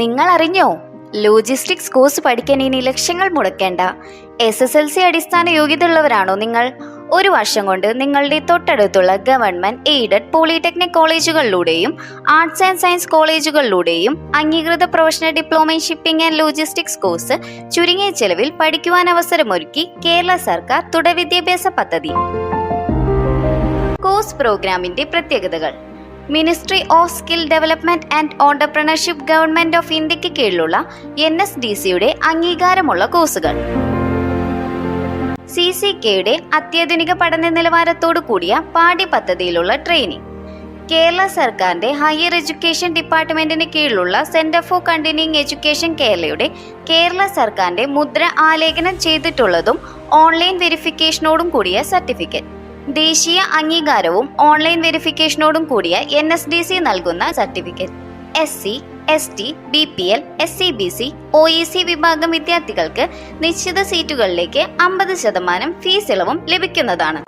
നിങ്ങൾ അറിഞ്ഞോ? Logistics course പഠിക്കാൻ ഇനി ലക്ഷങ്ങൾ മുടക്കേണ്ട. SSLC അടിസ്ഥാന യോഗ്യത ഉള്ളവരാണോ നിങ്ങൾ? ഒരു വർഷം കൊണ്ട് നിങ്ങളുടെ തൊട്ടടുത്തുള്ള ഗവൺമെന്റ് എയ്ഡഡ് പോളിടെക്നിക് കോളേജുകളിലൂടെയും ആർട്സ് ആൻഡ് സയൻസ് കോളേജുകളിലൂടെയും അംഗീകൃത professional diploma in shipping and logistics course ചുരുങ്ങിയ ചെലവിൽ പഠിക്കുവാൻ അവസരമൊരുക്കി കേരള സർക്കാർ തുടർ വിദ്യാഭ്യാസ പദ്ധതി. കോഴ്സ് പ്രോഗ്രാമിന്റെ പ്രത്യേകതകൾ. Ministry of skill development and entrepreneurship government of ഇന്ത്യക്ക് കീഴിലുള്ള NSDCയുടെ അംഗീകാരമുള്ള കോഴ്സുകൾ. CCKയുടെ അത്യാധുനിക പഠന നിലവാരത്തോടു കൂടിയ പാഠ്യപദ്ധതിയിലുള്ള ട്രെയിനിങ്. കേരള സർക്കാരിന്റെ ഹയർ എഡ്യൂക്കേഷൻ ഡിപ്പാർട്ട്മെന്റിന് കീഴിലുള്ള സെന്റർ ഫോർ കണ്ടിന്യൂയിങ് എഡ്യൂക്കേഷൻ കേരളയുടെ കേരള സർക്കാരിന്റെ മുദ്ര ആലേഖനം ചെയ്തിട്ടുള്ളതും ഓൺലൈൻ വെരിഫിക്കേഷനോടും കൂടിയ സർട്ടിഫിക്കറ്റ്. ദേശീയ അംഗീകാരവും ഓൺലൈൻ വെരിഫിക്കേഷനോടും കൂടിയ NSDC നൽകുന്ന certificate. SC, ST, BPL, SCBC, OEC വിഭാഗം വിദ്യാർത്ഥികൾക്ക് നിശ്ചിത സീറ്റുകളിലേക്ക് 50% ഫീസ് ഇളവും ലഭിക്കുന്നതാണ്.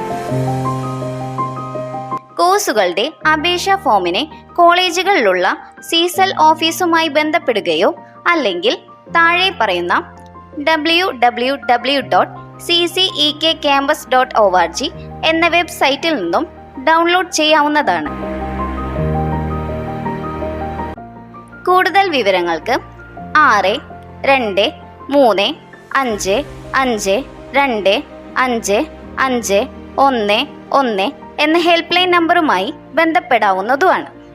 കോഴ്സുകളുടെ അപേക്ഷാ ഫോമിനെ കോളേജുകളിലുള്ള CSEL ഓഫീസുമായി ബന്ധപ്പെടുകയോ അല്ലെങ്കിൽ താഴെ പറയുന്ന www.ccekcampus.org എന്ന വെബ്സൈറ്റിൽ നിന്നും ഡൗൺലോഡ് ചെയ്യാവുന്നതാണ്. കൂടുതൽ വിവരങ്ങൾക്ക് 6235552551 എന്ന ഹെൽപ്പ് ലൈൻ നമ്പറുമായി ബന്ധപ്പെടാവുന്നതുമാണ്.